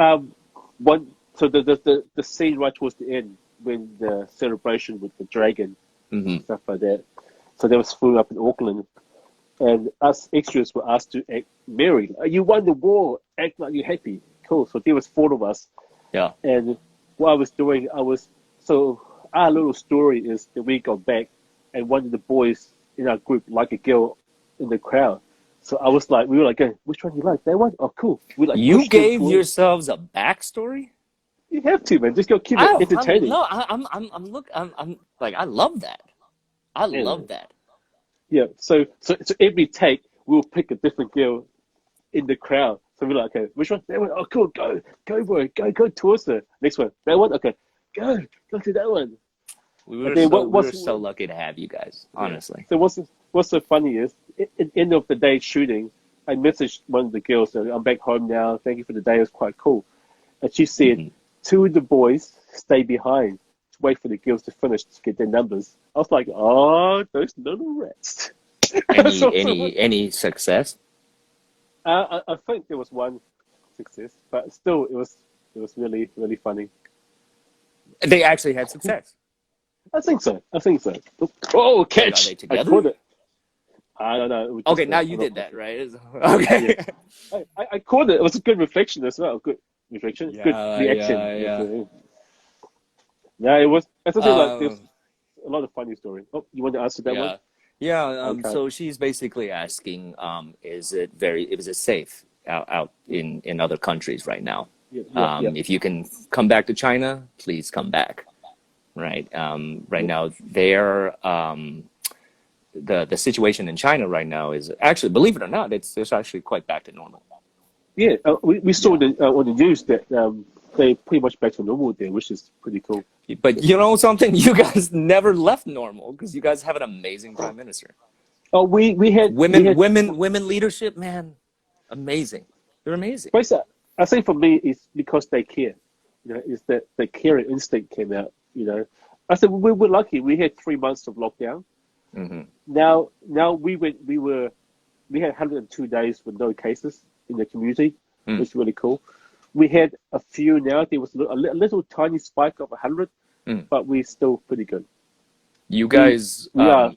one. So the scene right towards the end when the celebration with the dragon Hmm. stuff like that. So that was flew up in Auckland, and us extras were asked to act merry. You won the war. Act like you're happy. Cool. So there was four of us, Yeah. and what I was doing, so our little story is that we got back, and one of the boys in our group liked a girl in the crowd. So I was like, we were like, hey, which one you like? That one? Oh, cool. We like You pushed him gave towards. yourselves a backstory. You have to, man. Just go keep it entertaining. I'm like, I love that. I Yeah. love that. Yeah. So every take, we'll pick a different girl in the crowd. So we're like, okay, which one? That one. Oh, cool. Go, boy. Go towards her. Next one. That one. Okay. Go to that one. We And were then we were so lucky to have you guys, honestly. So what's so funny is, at the end of the day shooting, I messaged one of the girls, so I'm back home now. Thank you for the day. It was quite cool. And she said, Mhm. two of the boys stay behind to wait for the girls to finish to get their numbers. I was like, oh, those little rats. Any success? I think there was one success, but still, it was really, really funny. They actually had success. I think so. Oh, Like, catch! are they I together? caught it. I don't know. It was Okay, just now a- you I'm did not- that, right? Okay. I caught it. It was a good reflection as well. Good reflection. Good reaction. Yeah. Yeah, it was. As I said, like there's Um, a lot of funny story. Oh, you want to answer that one? yeah. Yeah. Okay. So she's basically asking, is it safe out in other countries right now? Yeah. If you can come back to China, please come back. Right. Right now, the situation in China right now is actually, believe it or not, it's actually quite back to normal. Yeah, we saw on the news that they pretty much back to normal there, which is pretty cool. But you know something, you guys never left normal because you guys have an amazing prime minister. Oh, we had Women leadership, man, amazing. They're amazing. First, I think for me, it's because they care. You know, is that the caring instinct came out. You know, I said we were lucky. We had 3 months of lockdown. Hmm. Now we had 102 days with no cases in the community, which is really cool. We had a few now. There was a little tiny spike of 100, but we're still pretty good. You guys, we are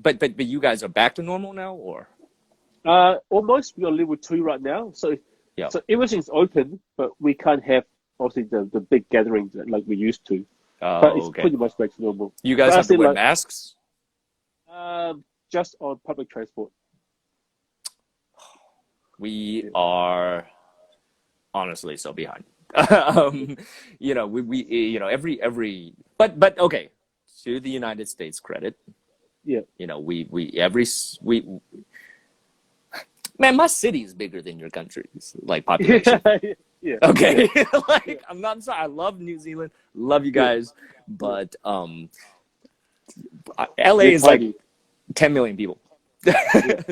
but you guys are back to normal now, or? almost. We are level 2 right now, so Yeah. so everything's open, but we can't have obviously the big gatherings like we used to. But it's Okay. pretty much back to normal. You guys But I have to say, wear like, masks? Just on public transport. We are honestly so behind. You know, we you know every but okay. To the United States credit, Yeah. you know we man, my city is bigger than your country's like population. Yeah. Okay, like I'm not sorry. I love New Zealand, love you guys, but LA is like 10 million people.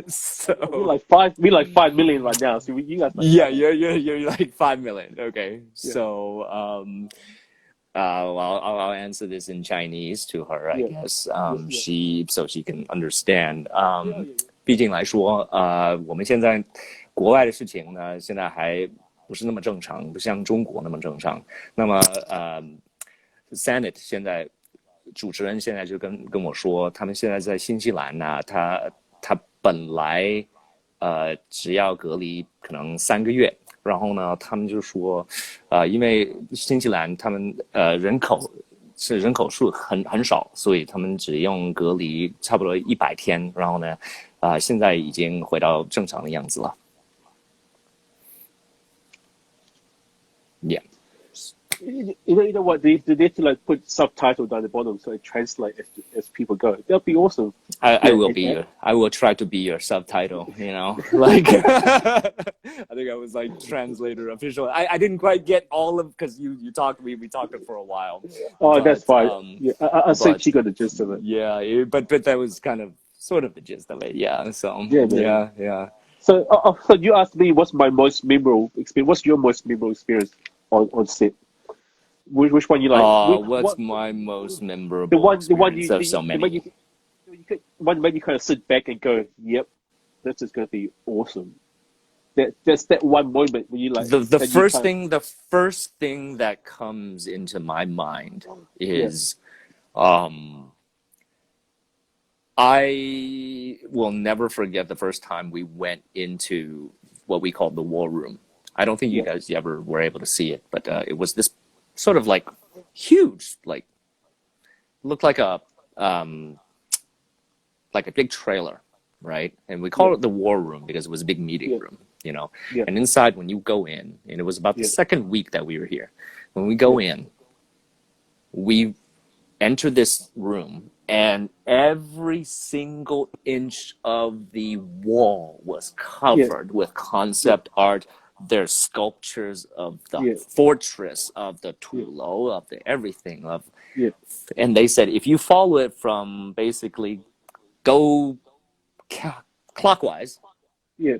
So We're like 5 million right now. So you guys like yeah, you're like 5 million. Okay, so I'll answer this in Chinese to her, I guess. She can understand. 毕竟来说，我们现在国外的事情呢，现在还不是那么正常，不像中国那么正常。那么Senate 现在主持人现在就跟我说，他们现在在新西兰呢，他本来只要隔离可能3个月，然后呢，他们就说，因为新西兰他们人口数很少，所以他们只用隔离差不多100天，然后呢，现在已经回到正常的样子了。Yeah. You know what? They need to like put subtitles down the bottom so it translates as people go. That'll be awesome. I will try to be your subtitle, you know, like I think I was like translator official. I didn't quite get all of, because we talked for a while. Oh, but, that's fine. I think she got the gist of it. Yeah, but that was kind of sort of the gist of it. Yeah. So Yeah, man. yeah. So you asked me what's my most memorable experience. What's your most memorable experience on set? Which one you like? What's What my most the memorable one the one experience you of so the one you, many? one made you kind of sit back and go, "Yep, this is going to be awesome." That's that one moment when you like The that you first kind thing the first thing that comes into my mind yeah is um I will never forget the first time we went into what we called the war room. I don't think you yeah guys ever were able to see it, but it was this sort of like huge, like looked um, like a big trailer, right? And we yeah call it the war room because it was a big meeting yeah room, you know. yeah And inside, when you go in, and it was about the yeah second week that we were here, when we yeah go in, we enter this room, and every single inch of the wall was yeah covered with yeah concept art. There's sculptures of the yeah fortress, of the yeah Tulo, of the everything of, yeah and they said if you follow it from basically go clockwise, yeah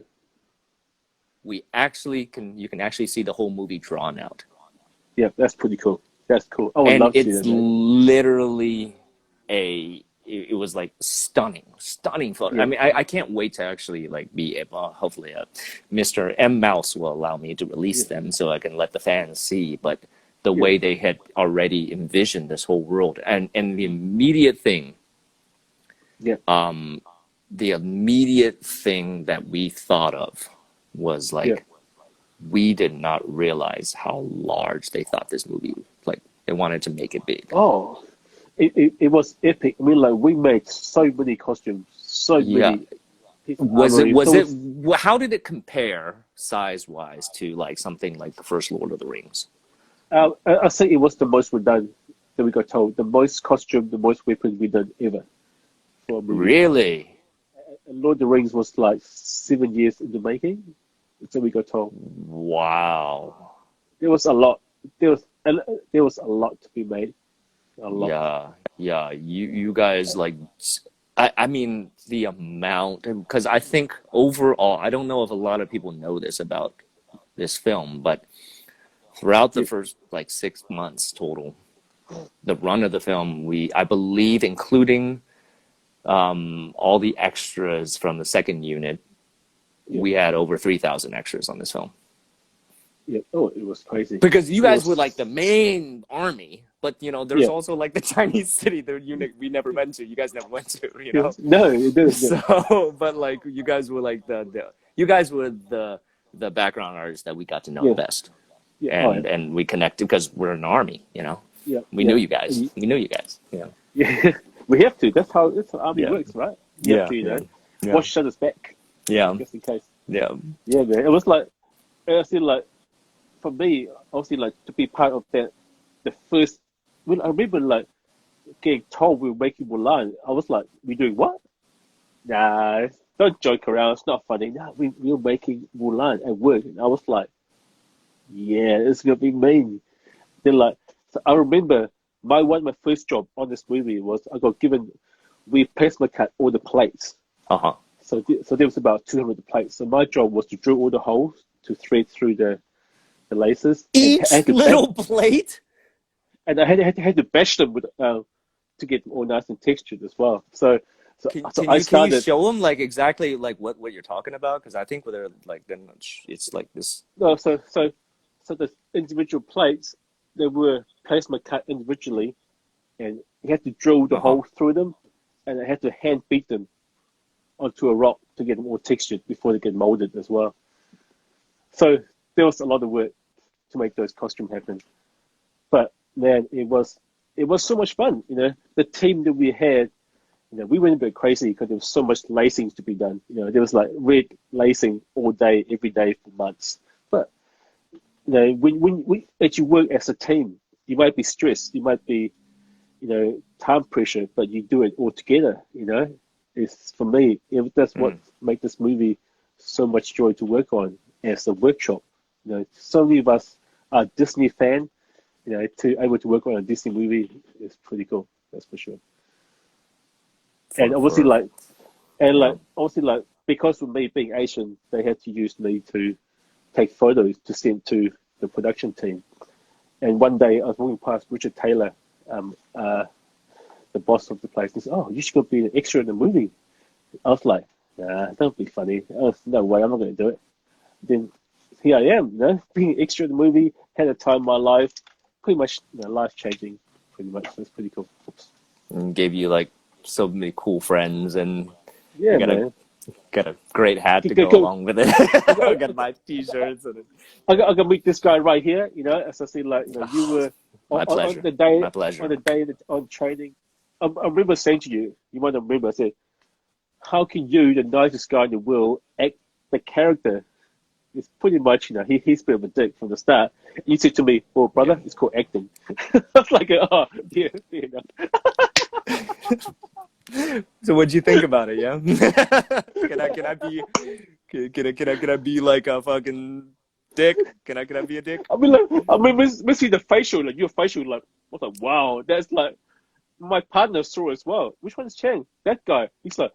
we actually can you can actually see the whole movie drawn out, yeah. That's pretty cool. That's cool. I would and love to see it's that, man. literally it was like stunning photo. I Yeah mean, I can't wait to actually like be able, hopefully Mr. M Mouse will allow me to release yeah them so I can let the fans see, but the yeah way they had already envisioned this whole world, and the immediate thing, yeah um the immediate thing that we thought of was yeah. like, we did not realize how large they thought this movie, like they wanted to make it big. Oh, it was epic. I mean, like we made so many costumes, so Yeah. many pieces of armory. Was So it, it's, how did it compare size wise to like something like the first Lord of the Rings? I think it was the most we done that we got told. The most costume, the most weapons we done ever for a movie. Really? And Lord of the Rings was like 7 years in the making. So we got told Wow. there was a lot. There was there was a lot to be made. A lot. Yeah. Yeah. You guys like, I mean, the amount, because I think overall, I don't know if a lot of people know this about this film, but throughout the Yeah, first like 6 months total, the run of the film, I believe, including all the extras from the second unit, yeah, we had over 3,000 extras on this film. yeah. Oh, it was crazy. Because you It guys were was. like the main army, but you know, there's Yeah. also like the Chinese city, the unit we never went to. You guys never went to, you It know. was, no, it didn't. Yeah. So, but like you guys were like you guys were the background artists that we got to know the Yeah. best, Yeah. Oh, yeah. and we connected because we're an army, you know. Yeah. We Yeah. knew you guys. And We knew you guys. Yeah. yeah. We have to. That's how army Yeah. works, right? You have Yeah. to, Yeah. Yeah. watch others back Yeah. just in case. Yeah. Yeah, man. It was like, honestly, like for me, obviously, like to be part of that, the first. When I remember like getting told we were making Mulan, I was like, "We doing what? Nah, don't joke around. It's not funny. Nah, we were making Mulan at work." And I was like, "Yeah, it's gonna be mean." Then like, so I remember my first job on this movie was I got given we plasma cut all the plates. Uh-huh. So there was about 200 plates. So my job was to drill all the holes to thread through the laces and I Each had to bash, little plate. and I had to bash them with to get them all nice and textured as well. So I Can you started. show them like exactly like what you're talking about? Because I think they're like then it's like this. No, so the individual plates they were plasma cut individually, and you had to drill the Uh-huh. holes through them, and I had to hand beat them onto a rock to get them all textured before they get molded as well. So there was a lot of work to make those costumes happen. But man, it was so much fun. The team that we had, we went a bit crazy because there was so much lacing to be done. There was like red lacing all day, every day for months. But when we actually work as a team, you might be stressed, you might be, time pressure, but you do it all together. It's for me. That's what Mm. make this movie so much joy to work on as a workshop. So many of us are Disney fan. To able to work on a Disney movie is pretty cool. That's for sure. And obviously, For like And Yeah. like obviously like because of me being Asian, they had to use me to take photos to send to the production team. And one day I was walking past Richard Taylor, um, uh, the boss of the place. He said, "Oh, you should go be an extra in the movie." I was like, "Nah, don't be funny. No way, I'm not going to do it." Then here I am, being an extra in the movie. Had a time of my life, pretty much life changing. Pretty much, that's pretty cool. Oops. And gave you like so many cool friends, and you Yeah, man. got a great hat to Go, go go. along with it. I, got, Got my t-shirts and I got meet this guy right here. As I see, like you oh, were my on pleasure. the day My pleasure. on training. I remember saying to you, you might not remember. I said, "How can you, the nicest guy in the world, act the character?" It's pretty much, he's a bit of a dick from the start. You said to me, "Well, Yeah. brother, it's called acting." I was like, "Oh, yeah, So what'd you think about it? Yeah. Can I be can I be like a fucking dick? Can I be a dick? I mean, like, missing the facial, like your facial, like, I was like, wow, that's like my partner saw as well. Which one's Chang? That guy. He's like,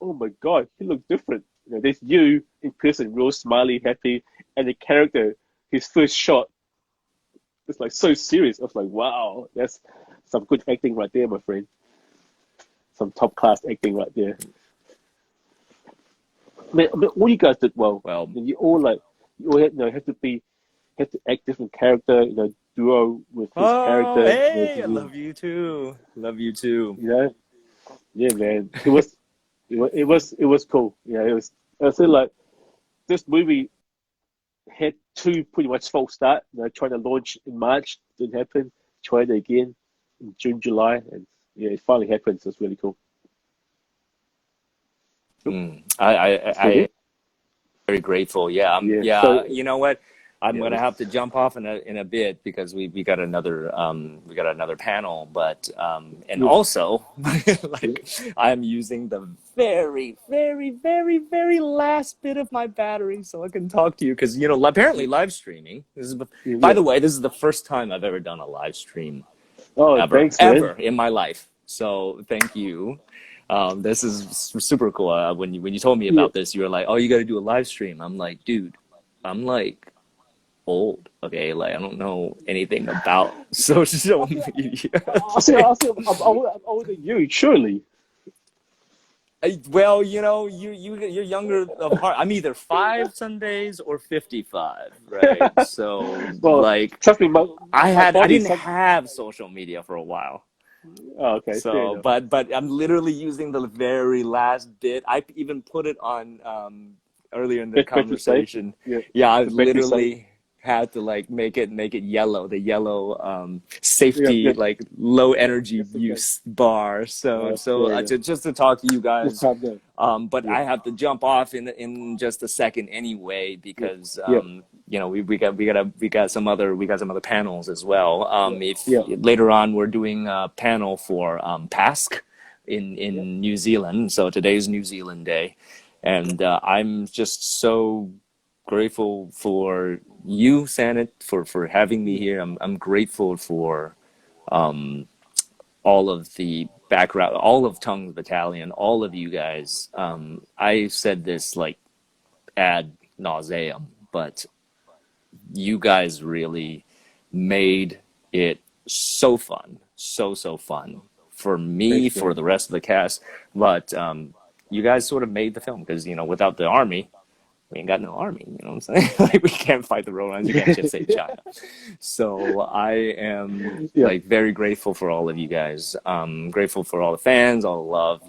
oh my god, he looks different. There's you in person, real smiley, happy, and the character, his first shot, it's like so serious. I was like, wow, that's some good acting right there, my friend. Some top class acting right there. I mean, all you guys did well. Well, And you all had, had to act different character, duo with his oh, character. hey, I love you too. Love you too. You know, yeah, man. It was cool. Yeah, it was. I feel like this movie had two pretty much false start. Trying to launch in March, didn't happen. Tried it again in June, July, and yeah, it finally happened. So it's really cool. Oop, still I there? very grateful. Yeah, Yeah. yeah. So You know what? I'm yeah, gonna have to jump off in a bit because we got another panel, but and yeah, also yeah, like I'm using the very very very very last bit of my battery so I can talk to you because apparently live streaming. By yeah. the way, this is the first time I've ever done a live stream Oh, thanks, man. ever in my life. So thank you. This is super cool. When you told me Yeah. about this, you were like, "Oh, you got to do a live stream." I'm like, dude, I'm like old. Okay, like I don't know anything about social media. I'm older than you, surely. Well, you're younger of heart. I'm either 5 Sundays or 55, right? So Well, like trust me, my I body. didn't have social media for a while. Oh, okay, fair So, enough. but I'm literally using the very last bit. I even put it on earlier in the Battery safe. conversation. Yeah, Yeah, I the battery safe. literally had to like make it yellow, the yellow Yeah, safety yeah. like low energy Just in case. use bar. So Fair enough. just to talk to you Just guys. calm down. But Yeah, I have to jump off in just a second anyway yeah, because yeah, we got some other panels as well. yeah, If yeah, later on we're doing a panel for PASC yeah. in New Zealand, so today's New Zealand Day, and I'm just so grateful for you, Sanit, for having me here. I'm grateful for all of the background, all of Tongues Battalion, all of you guys. I said this like ad nauseum, but you guys really made it so fun, so fun for me, Thanks, for man. the rest of the cast. But you guys sort of made the film because without the army, we ain't got no army. You know what I'm saying? Like we can't fight the Romans, we can't just save China. So I am Yeah, like very grateful for all of you guys. Grateful for all the fans, all the love.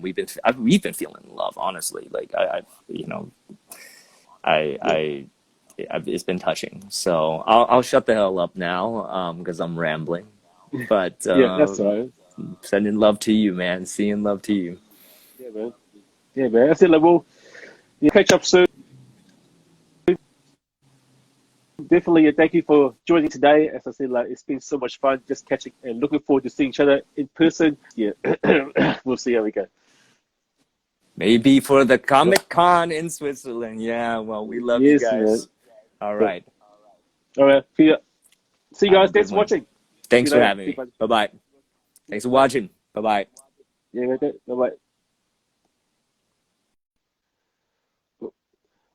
We've been feeling love, honestly. Like yeah, it's been touching. So I'll shut the hell up now because I'm rambling. But yeah. That's all right. sending love to you, man. Seeing love to you. Yeah, man. Yeah, man. I said, like, we'll catch up soon. Definitely, thank you for joining today. As I said, like, it's been so much fun just catching and looking forward to seeing each other in person. Yeah, we'll see how we go. Maybe for the Yep. Comic Con in Switzerland. Yeah, well, we love you Yes, man. guys. All Yep. right. All right. See you Have a guys. good Thanks for one. watching. See Thanks you for later. having See you, me. buddy. Bye bye. Yeah, Thanks for bye. watching. Bye bye. Yeah, okay. Bye bye.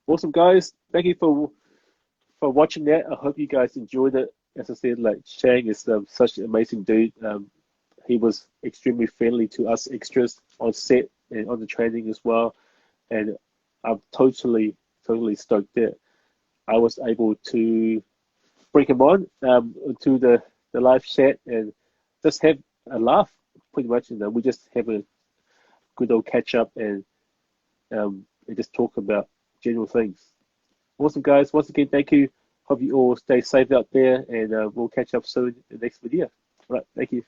Awesome, guys. Thank you for watching that. I hope you guys enjoyed it. As I said, like Shang is such an amazing dude. He was extremely friendly to us extras on set and on the training as well. And I'm totally stoked that I was able to bring him on to the live chat and just have a laugh. Pretty much, we just have a good old catch up and just talk about general things. Awesome, guys. Once again, thank you. Hope you all stay safe out there, and we'll catch up soon in the next video. All right, thank you.